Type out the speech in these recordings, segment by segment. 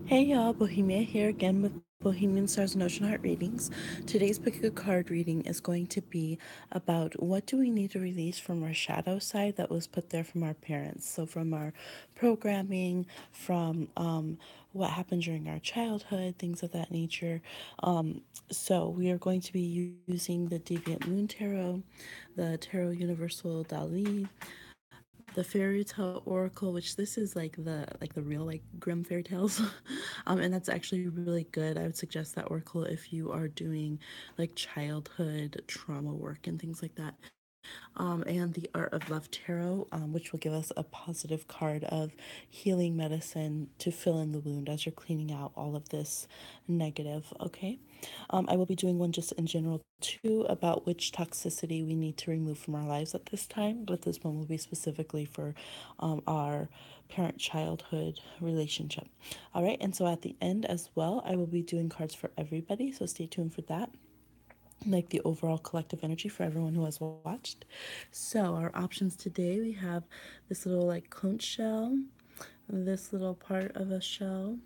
Hey y'all, Bohemia here again with Bohemian Stars and Ocean Heart readings. Today's pick a card reading is going to be about what do we need to release from our shadow side that was put there from our parents. So from our programming, from what happened during our childhood, things of that nature. So we are going to be using the Deviant Moon Tarot, the Tarot Universal Dali, the fairy tale oracle, which this is like the real like grim fairy tales. And that's actually really good. I would suggest that oracle if you are doing like childhood trauma work and things like that. And the Art of Love Tarot, which will give us a positive card of healing medicine to fill in the wound as you're cleaning out all of this negative. Okay. I will be doing one just in general too about which toxicity we need to remove from our lives at this time, but this one will be specifically for our parent childhood relationship. All right. And so at the end as well, I will be doing cards for everybody. So stay tuned for that, like the overall collective energy for everyone who has watched. So our options today, we have this little like conch shell, this little part of a shell,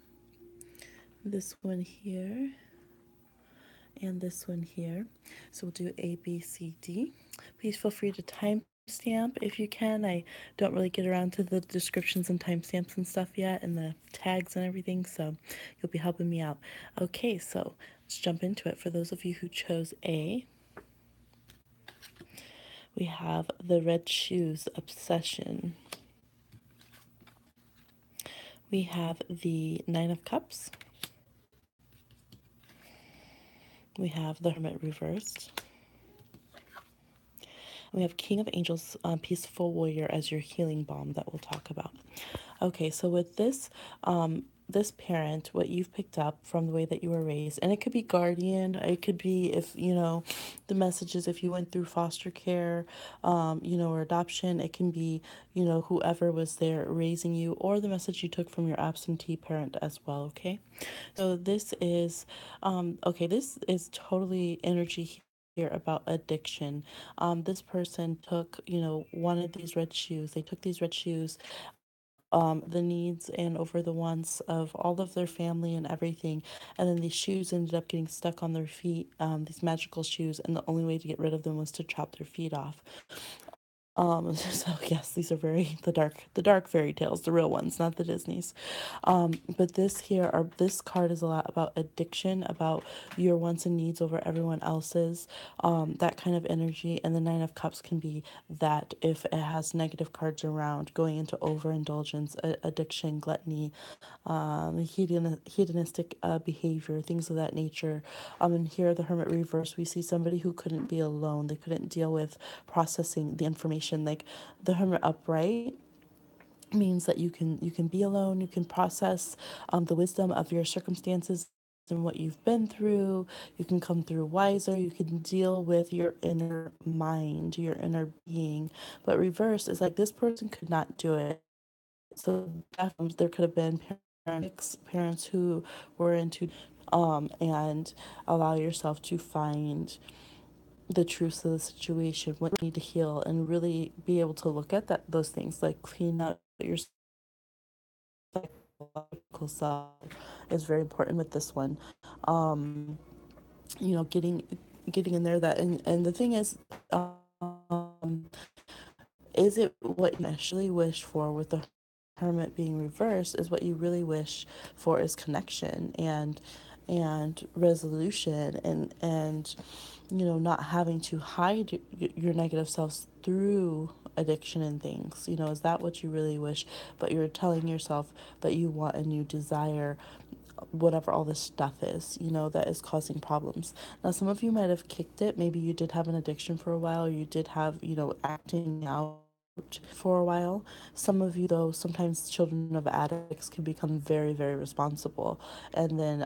this one here, and this one here. So we'll do A, B, C, D. Please feel free to timestamp if you can. I don't really get around to the descriptions and timestamps and stuff yet, and the tags and everything, so you'll be helping me out. Okay, so let's jump into it. For those of you who chose A, we have the red shoes obsession. We have the Nine of Cups. We have the Hermit reversed. We have King of Angels, Peaceful Warrior as your healing balm that we'll talk about. Okay, so with this parent, what you've picked up from the way that you were raised, and it could be guardian, it could be if the messages if you went through foster care, or adoption. It can be whoever was there raising you, or the message you took from your absentee parent as well. Okay, so this is totally energy here about addiction. This person took, one of these red shoes. They took these red shoes, the needs and over the wants of all of their family and everything. And then these shoes ended up getting stuck on their feet, these magical shoes, and the only way to get rid of them was to chop their feet off. So yes, these are very the dark fairy tales, the real ones, not the Disney's. But this card is a lot about addiction, about your wants and needs over everyone else's, that kind of energy. And the Nine of Cups can be that if it has negative cards around, going into overindulgence, addiction, gluttony, hedonistic behavior, things of that nature. And here, the Hermit reverse, we see somebody who couldn't be alone. They couldn't deal with processing the information. Like the Hermit upright means that you can be alone. You can process the wisdom of your circumstances and what you've been through. You can come through wiser. You can deal with your inner mind, your inner being. But reverse is like this person could not do it. So definitely there could have been parents who were into and allow yourself to find the truth of the situation, what you need to heal, and really be able to look at those things, like clean out your psychological self is very important with this one. Getting in there, that and the thing is it what you initially wish for with the Hermit being reversed? Is what you really wish for is connection and resolution, and not having to hide your negative selves through addiction and things. Is that what you really wish? But you're telling yourself that you want and you desire whatever all this stuff is, that is causing problems. Now, some of you might have kicked it. Maybe you did have an addiction for a while, or you did have, acting out for a while. Some of you, though, sometimes children of addicts can become very, very responsible, and then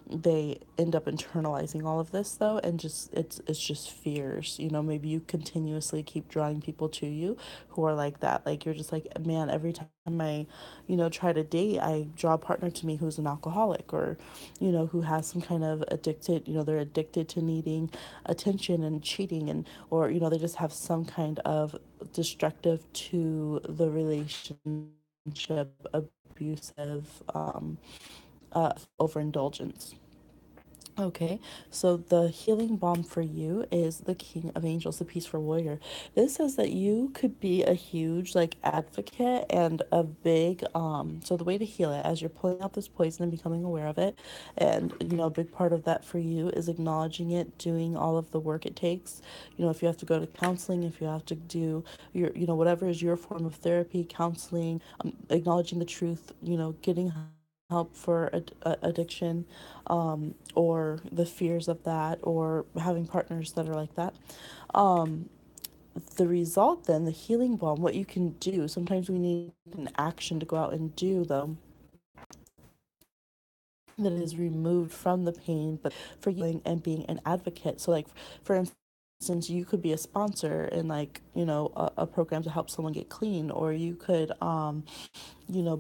they end up internalizing all of this, though, and it's just fears. Maybe you continuously keep drawing people to you who are like that. Like you're just like, man, every time I, try to date, I draw a partner to me who's an alcoholic, or, who has some kind of addicted, they're addicted to needing attention and cheating, and, or, they just have some kind of destructive to the relationship, abusive, overindulgence. Okay, so the healing balm for you is the King of Angels, the Peaceful Warrior. This says that you could be a huge like advocate and a big so the way to heal it as you're pulling out this poison and becoming aware of it, and a big part of that for you is acknowledging it, doing all of the work it takes. If you have to go to counseling, if you have to do your whatever is your form of therapy, counseling, acknowledging the truth, getting help for addiction, or the fears of that, or having partners that are like that. Um, the result, then, the healing balm, what you can do, sometimes we need an action to go out and do, though, that is removed from the pain, but for you and being an advocate. So, like, for instance, you could be a sponsor in, like, a program to help someone get clean, or you could,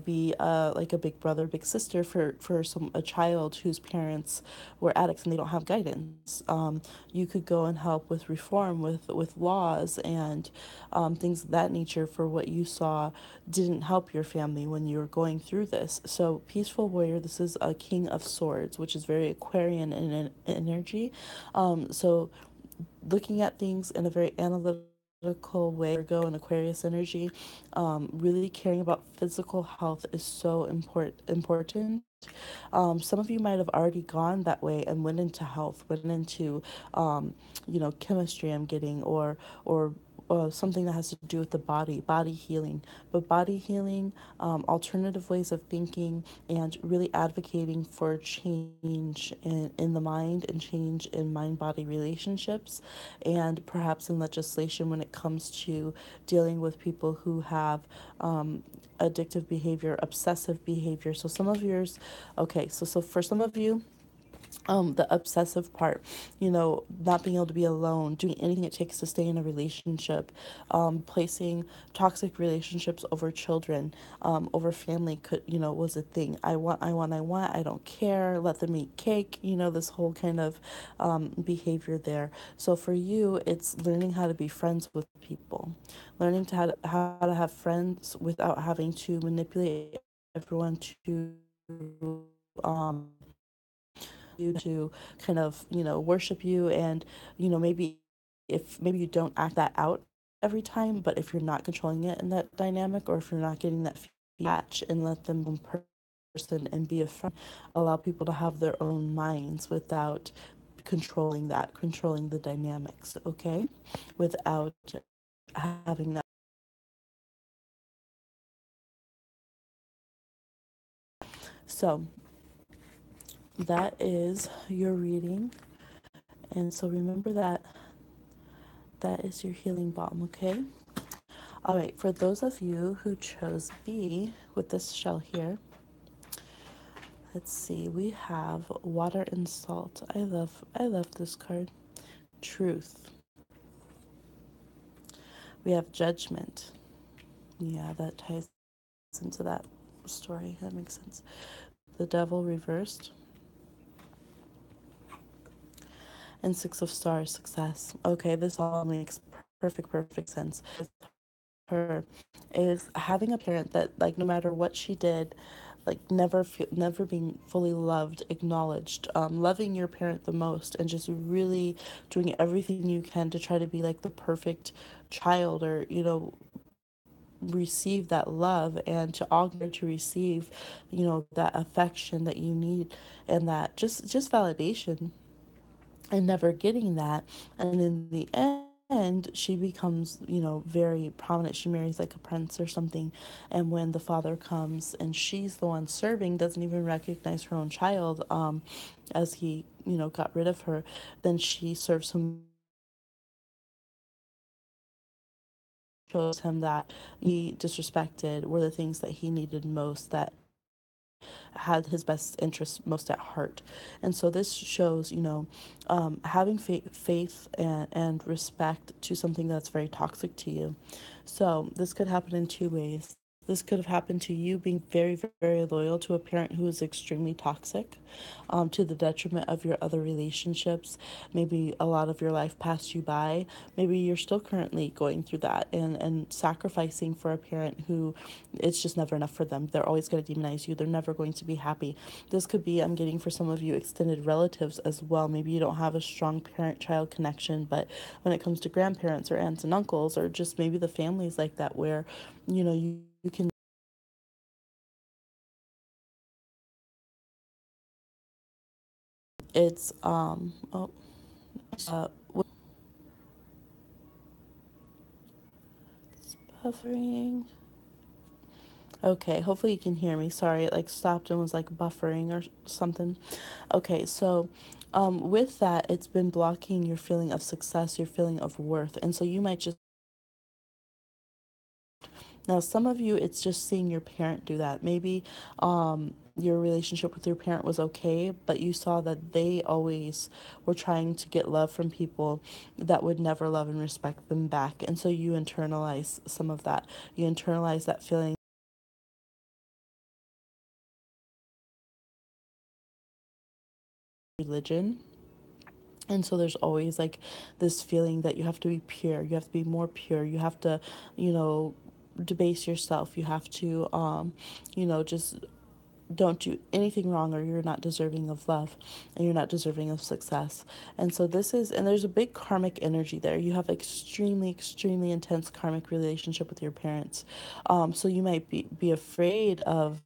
be like a big brother, big sister for a child whose parents were addicts and they don't have guidance. You could go and help with reform, with laws and things of that nature for what you saw didn't help your family when you were going through this. So, Peaceful Warrior, this is a King of Swords, which is very Aquarian in energy. So looking at things in a very analytical way, Virgo and Aquarius energy, really caring about physical health is so important. Some of you might have already gone that way and went into health, went into, chemistry. I'm getting, or something that has to do with the body healing. But body healing, alternative ways of thinking, and really advocating for change in the mind and change in mind body relationships, and perhaps in legislation when it comes to dealing with people who have addictive behavior, obsessive behavior. So some of yours, okay, so for some of you, the obsessive part, not being able to be alone, doing anything it takes to stay in a relationship, placing toxic relationships over children, over family could, was a thing. I don't care, let them eat cake, this whole kind of behavior there. So for you, it's learning how to be friends with people, learning how to have friends without having to manipulate everyone you to kind of worship you, and maybe if maybe you don't act that out every time, but if you're not controlling it in that dynamic, or if you're not getting that match, and let them be a person and be a friend, allow people to have their own minds without controlling the dynamics, okay, without having that. So that is your reading, and so remember that is your healing balm, okay? All right, for those of you who chose B with this shell here, let's see. We have water and salt. I love this card. Truth. We have judgment. Yeah, that ties into that story. That makes sense. The devil reversed, and Six of Stars, success. Okay, this all makes perfect sense. Her is having a parent that, like, no matter what she did, like, never being fully loved, acknowledged, loving your parent the most, and just really doing everything you can to try to be like the perfect child, or receive that love, and to augment, to receive that affection that you need, and that just validation, and never getting that. And in the end, she becomes, very prominent. She marries like a prince or something. And when the father comes and she's the one serving, doesn't even recognize her own child, as he, got rid of her, then she serves him shows him that he disrespected were the things that he needed most, that had his best interests most at heart. And so this shows, having faith and respect to something that's very toxic to you. So this could happen in two ways. This could have happened to you being very, very loyal to a parent who is extremely toxic, to the detriment of your other relationships. Maybe a lot of your life passed you by. Maybe you're still currently going through that and sacrificing for a parent who it's just never enough for them. They're always going to demonize you. They're never going to be happy. This could be, I'm getting for some of you, extended relatives as well. Maybe you don't have a strong parent child connection, but when it comes to grandparents or aunts and uncles, or just maybe the families like that where, you can, it's, uh, buffering. Okay, hopefully you can hear me. Sorry, it like stopped and was like buffering or something. Okay, so with that, it's been blocking your feeling of success, your feeling of worth. And so you might just, now some of you, it's just seeing your parent do that. Maybe your relationship with your parent was okay, but you saw that they always were trying to get love from people that would never love and respect them back. And so you internalize some of that. You internalize that feeling of religion. And so there's always like this feeling that you have to be pure, you have to be more pure, you have to, you know, debase yourself, you have to, just don't do anything wrong or you're not deserving of love and you're not deserving of success. And so this is, and there's a big karmic energy there. You have extremely, extremely intense karmic relationship with your parents. So you might be afraid of,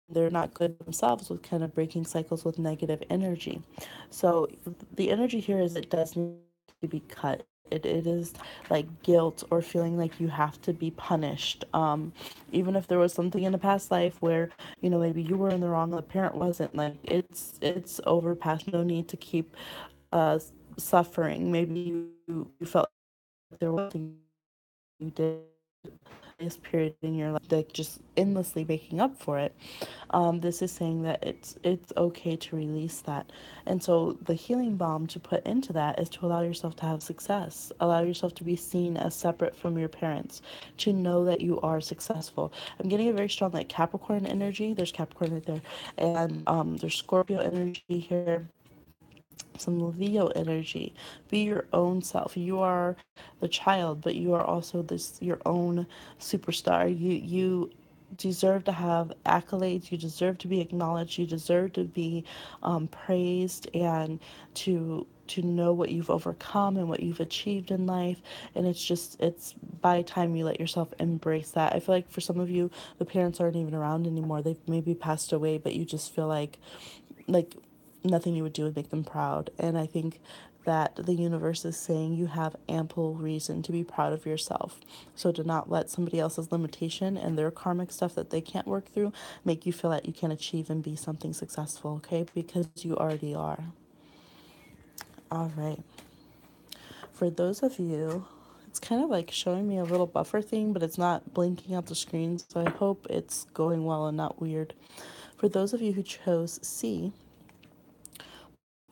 they're not good themselves with kind of breaking cycles with negative energy. So the energy here is it does need to be cut. It is like guilt or feeling like you have to be punished. Even if there was something in a past life where, maybe you were in the wrong and the parent wasn't, like it's overpast. No need to keep uh suffering. Maybe you felt like there was something you did this period in your life, like just endlessly making up for it. This is saying that it's okay to release that. And so the healing balm to put into that is to allow yourself to have success, allow yourself to be seen as separate from your parents, to know that you are successful. I'm getting a very strong like Capricorn energy. There's Capricorn right there, and there's Scorpio energy here, some Leo energy. Be your own self. You are the child, but you are also this your own superstar. You deserve to have accolades. You deserve to be acknowledged. You deserve to be praised and to know what you've overcome and what you've achieved in life. And it's by time you let yourself embrace that. I feel like for some of you, the parents aren't even around anymore. They've maybe passed away, but you just feel like nothing you would do would make them proud. And I think that the universe is saying you have ample reason to be proud of yourself. So do not let somebody else's limitation and their karmic stuff that they can't work through make you feel that you can achieve and be something successful, okay? Because you already are. All right. For those of you, it's kind of like showing me a little buffer thing, but it's not blinking out the screen. So I hope it's going well and not weird. For those of you who chose C,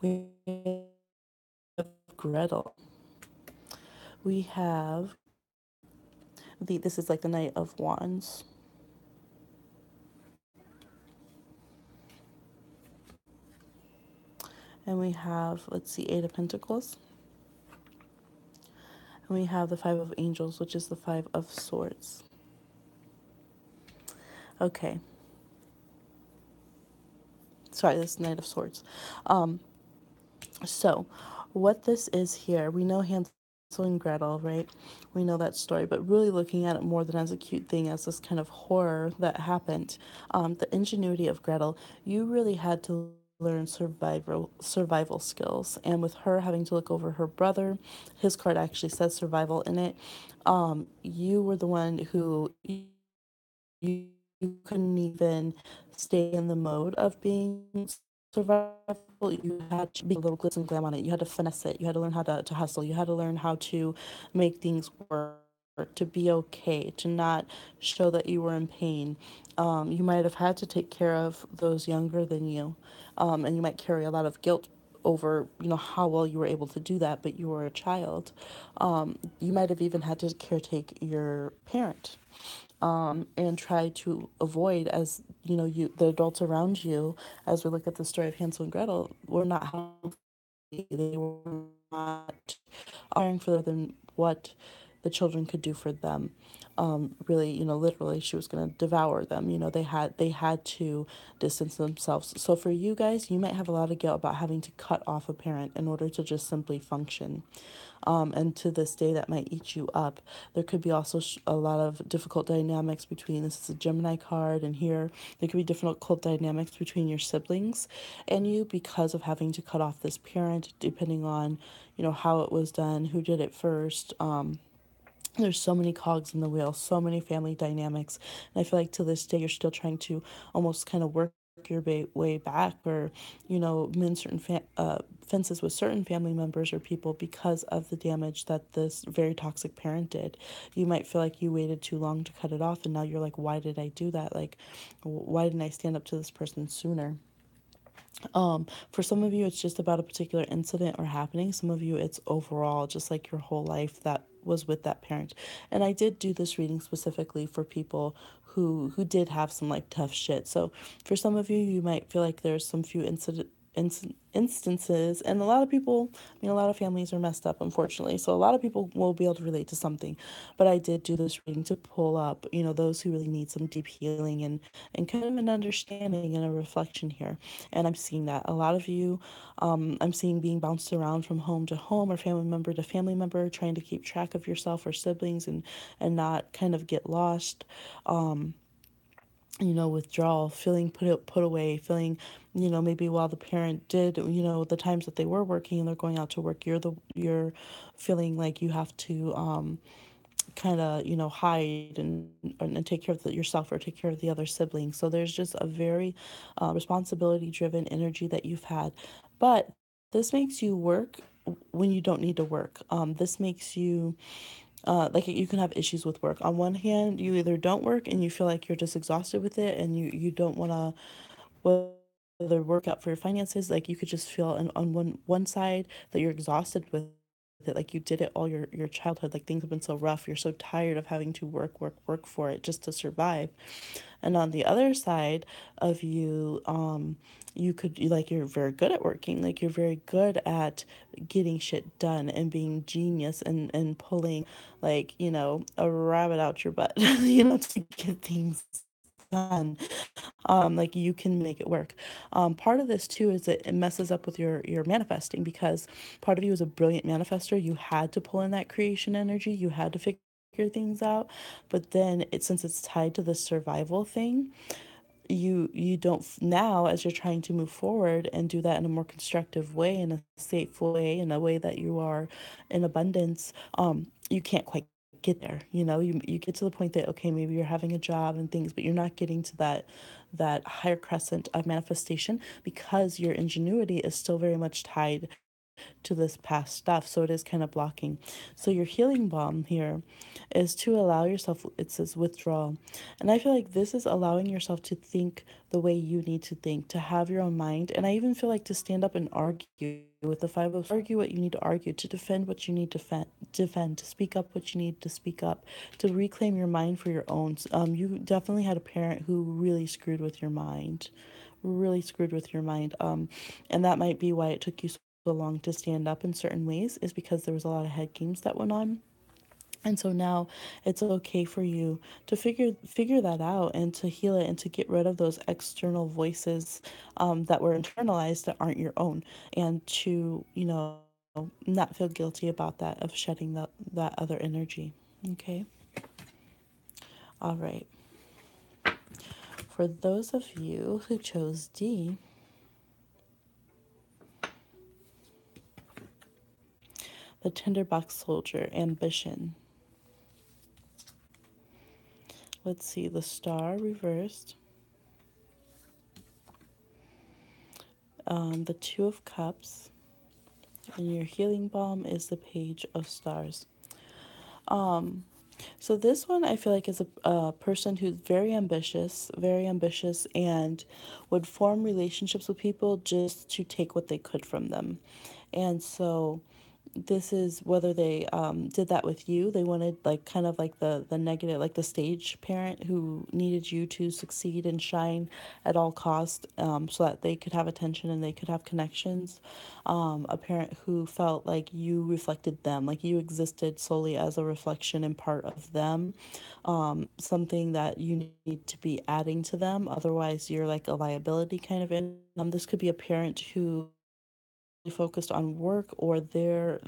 we have Gretel. We have this is like the Knight of Wands. And we have, let's see, Eight of Pentacles. And we have the Five of Angels, which is the Five of Swords. Okay. Sorry, this is Knight of Swords. So, what this is here, we know Hansel and Gretel, right? We know that story, but really looking at it more than as a cute thing, as this kind of horror that happened. The ingenuity of Gretel, you really had to learn survival skills, and with her having to look over her brother, his card actually says survival in it. You were the one who you couldn't even stay in the mode of being survival. You had to be a little glitz and glam on it. You had to finesse it. You had to learn how to hustle. You had to learn how to make things work, to be okay, to not show that you were in pain. You might have had to take care of those younger than you, and you might carry a lot of guilt over, how well you were able to do that, but you were a child. You might have even had to caretake your parent, and try to avoid, as you, the adults around you, as we look at the story of Hansel and Gretel, were not healthy. They were not caring for them what the children could do for them. Really, literally, she was going to devour them. They had to distance themselves. So for you guys, you might have a lot of guilt about having to cut off a parent in order to just simply function. And to this day, that might eat you up. There could be also a lot of difficult dynamics between, this is a Gemini card, and here there could be difficult dynamics between your siblings and you because of having to cut off this parent, depending on, how it was done, who did it first. There's so many cogs in the wheel, so many family dynamics, and I feel like to this day you're still trying to almost kind of work your way back, or mend certain fences with certain family members or people because of the damage that this very toxic parent did. You might feel like you waited too long to cut it off, and now you're like, why did I do that? Like, why didn't I stand up to this person sooner? For some of you, it's just about a particular incident or happening. Some of you, it's overall, just like your whole life that was with that parent. And I did do this reading specifically for people who did have some like tough shit. So for some of you, you might feel like there's some few instances, and a lot of people, a lot of families are messed up, unfortunately, so a lot of people will be able to relate to something. But I did do this reading to pull up, those who really need some deep healing, and kind of an understanding and a reflection here. And I'm seeing that a lot of you, I'm seeing being bounced around from home to home or family member to family member, trying to keep track of yourself or siblings, and not kind of get lost. Withdrawal, feeling put away, feeling, maybe while the parent did, the times that they were working and they're going out to work, you're feeling like you have to kind of, hide and take care of yourself or take care of the other siblings. So there's just a very responsibility driven energy that you've had. But this makes you work when you don't need to work. This makes you like, you can have issues with work. On one hand, you either don't work and you feel like you're just exhausted with it, and you don't want to, whether work out for your finances, like you could just feel on one side that you're exhausted with it, like you did it all your childhood, like things have been so rough, you're so tired of having to work for it just to survive. And on the other side of you, you could, like, you're very good at working, like you're very good at getting shit done and being genius, and pulling, like, a rabbit out your butt, to get things done. Like, you can make it work. Part of this too is that it messes up with your manifesting, because part of you is a brilliant manifester. You had to pull in that creation energy, you had to figure things out. But then since it's tied to the survival thing, you don't now, as you're trying to move forward and do that in a more constructive way, in a safe way, in a way that you are in abundance, you can't quite get there. You get to the point that, okay, maybe you're having a job and things, but you're not getting to that higher crescent of manifestation, because your ingenuity is still very much tied to this past stuff, so it is kind of blocking. So your healing balm here is to allow yourself, it says withdrawal, and I feel like this is allowing yourself to think the way you need to think, to have your own mind. And I even feel like to stand up and argue with the five of swords, argue what you need to argue, to defend what you need to defend, to speak up what you need to speak up, to reclaim your mind for your own. You definitely had a parent who really screwed with your mind, really screwed with your mind. And that might be why it took you so long to stand up in certain ways, is because there was a lot of head games that went on. And so now it's okay for you to figure that out, and to heal it, and to get rid of those external voices that were internalized, that aren't your own, and to, not feel guilty about that, of shedding that other energy. Okay. All right. For those of you who chose D, the Tinderbox Soldier, ambition. Let's see, the Star reversed, the Two of Cups, and your healing balm is the Page of Stars. So this one I feel like is a person who's very ambitious, and would form relationships with people just to take what they could from them. And so this is whether they did that with you. They wanted like kind of like the negative, like the stage parent who needed you to succeed and shine at all cost, so that they could have attention and they could have connections. A parent who felt like you reflected them, like you existed solely as a reflection and part of them, something that you need to be adding to them, otherwise you're like a liability kind of in. This could be a parent who focused on work or their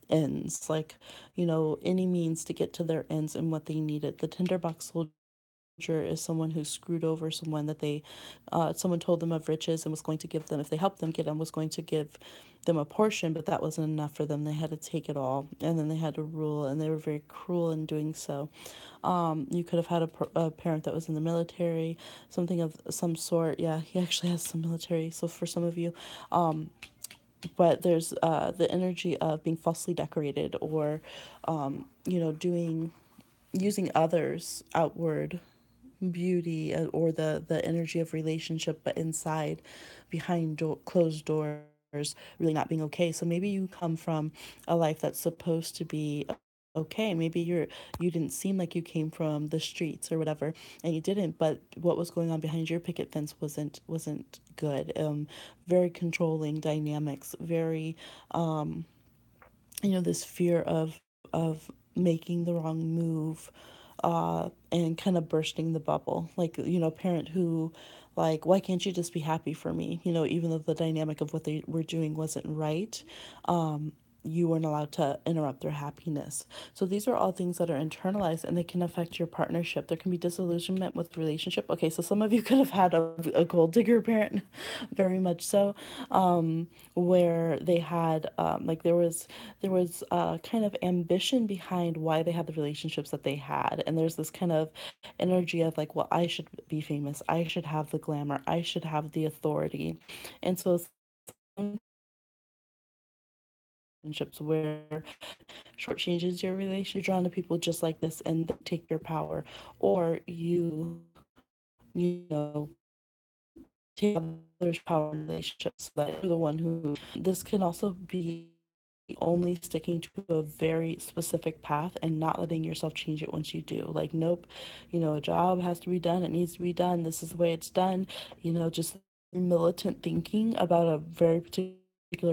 ends, like, any means to get to their ends and what they needed. The tinderbox soldier is someone who screwed over someone that someone told them of riches and was going to give them, if they helped them get them, was going to give them a portion, but that wasn't enough for them. They had to take it all, and then they had to rule, and they were very cruel in doing so. You could have had a parent that was in the military, something of some sort. Yeah, he actually has some military, so for some of you, but there's the energy of being falsely decorated, or doing, using others outward beauty, or the energy of relationship, but inside, behind closed doors, really not being okay. So maybe you come from a life that's supposed to be okay. Maybe you didn't seem like you came from the streets or whatever, and you didn't, but what was going on behind your picket fence wasn't good. Very controlling dynamics, very, this fear of making the wrong move, and kind of bursting the bubble, like, a parent who, like, why can't you just be happy for me, even though the dynamic of what they were doing wasn't right. You weren't allowed to interrupt their happiness. So these are all things that are internalized, and they can affect your partnership. There can be disillusionment with relationship. Okay, so some of you could have had a gold digger parent, very much so, where they had, like, there was kind of ambition behind why they had the relationships that they had, and there's this kind of energy of like, well, I should be famous, I should have the glamour, I should have the authority. And so relationships where shortchanges your relationship, you're drawn to people just like this and they take your power, or you know take others' power in relationships, so that you're the one who. This can also be only sticking to a very specific path and not letting yourself change it once you do. Like, nope, a job has to be done, it needs to be done, this is the way it's done, just militant thinking about a very particular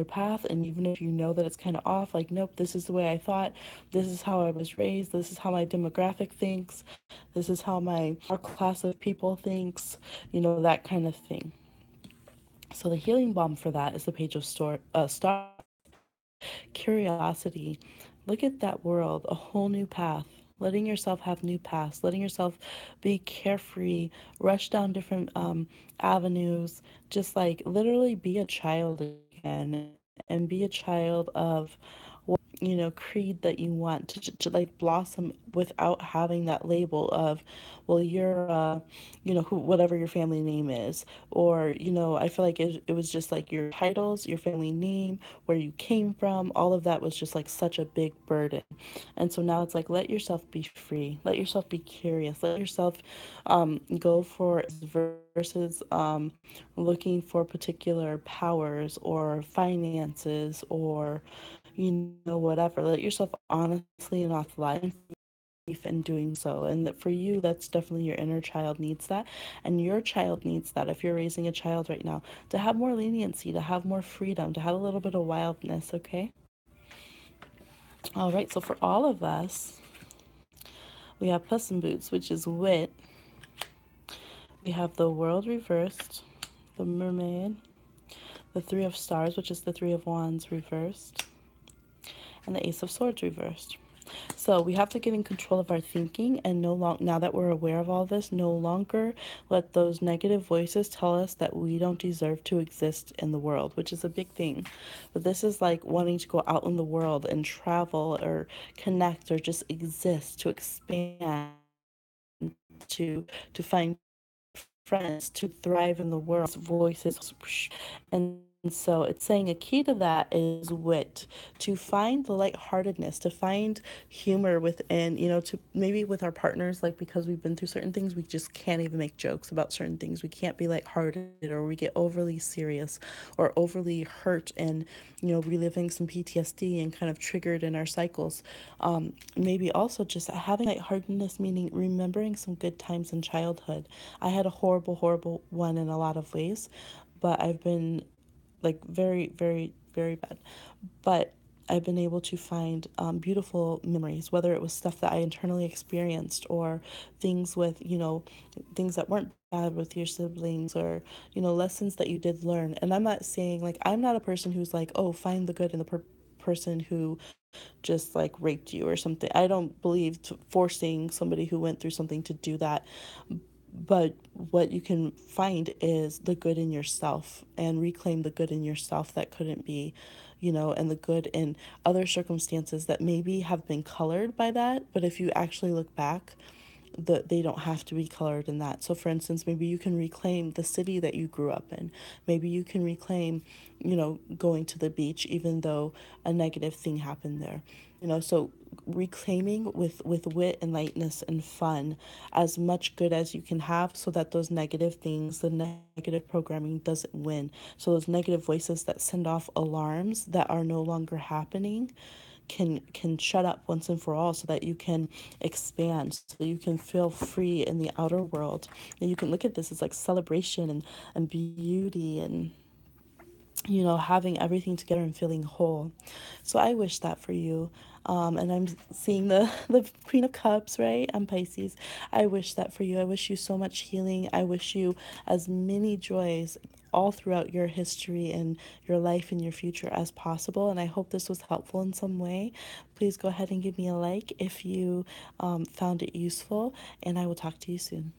path. And even if you know that it's kind of off, like, nope, this is the way I thought, this is how I was raised, this is how my demographic thinks, this is how our class of people thinks, that kind of thing. So the healing balm for that is the page of star curiosity. Look at that world, a whole new path. Letting yourself have new paths, letting yourself be carefree, rush down different avenues, just like literally be a child again, and be a child of creed that you want to like blossom without having that label of, well, you're who, whatever your family name is, or I feel like it was just like your titles, your family name, where you came from, all of that was just like such a big burden. And so now it's like, let yourself be free, let yourself be curious, let yourself go for versus looking for particular powers or finances, or whatever. Let yourself honestly and offline in doing so. And that for you, that's definitely your inner child needs that. And your child needs that, if you're raising a child right now, to have more leniency, to have more freedom, to have a little bit of wildness, okay? All right, so for all of us, we have Puss in Boots, which is wit. We have the world reversed, the mermaid, the three of stars, which is the three of wands reversed, and the ace of swords reversed. So we have to get in control of our thinking, and now that we're aware of all this, no longer let those negative voices tell us that we don't deserve to exist in the world, which is a big thing. But this is like wanting to go out in the world and travel or connect or just exist, to expand, to find friends, to thrive in the world. Voices, and so it's saying a key to that is wit, to find the lightheartedness, to find humor within, to maybe with our partners, like because we've been through certain things, we just can't even make jokes about certain things. We can't be lighthearted, or we get overly serious or overly hurt and, reliving some PTSD and kind of triggered in our cycles. Maybe also just having lightheartedness, meaning remembering some good times in childhood. I had a horrible, horrible one in a lot of ways, but I've been like very, very, very bad. But I've been able to find beautiful memories, whether it was stuff that I internally experienced or things with, things that weren't bad with your siblings, or, lessons that you did learn. And I'm not saying, like, I'm not a person who's like, oh, find the good in the person who just like raped you or something. I don't believe forcing somebody who went through something to do that. But what you can find is the good in yourself and reclaim the good in yourself that couldn't be, and the good in other circumstances that maybe have been colored by that. But if you actually look back, they don't have to be colored in that. So, for instance, maybe you can reclaim the city that you grew up in. Maybe you can reclaim, going to the beach, even though a negative thing happened there. So reclaiming with wit and lightness and fun as much good as you can have, so that those negative things, the negative programming doesn't win. So those negative voices that send off alarms that are no longer happening can shut up once and for all, so that you can expand, so you can feel free in the outer world. And you can look at this as like celebration and beauty and, having everything together and feeling whole. So I wish that for you. And I'm seeing the Queen of Cups, right? I'm Pisces. I wish that for you. I wish you so much healing. I wish you as many joys all throughout your history and your life and your future as possible. And I hope this was helpful in some way. Please go ahead and give me a like if you found it useful. And I will talk to you soon.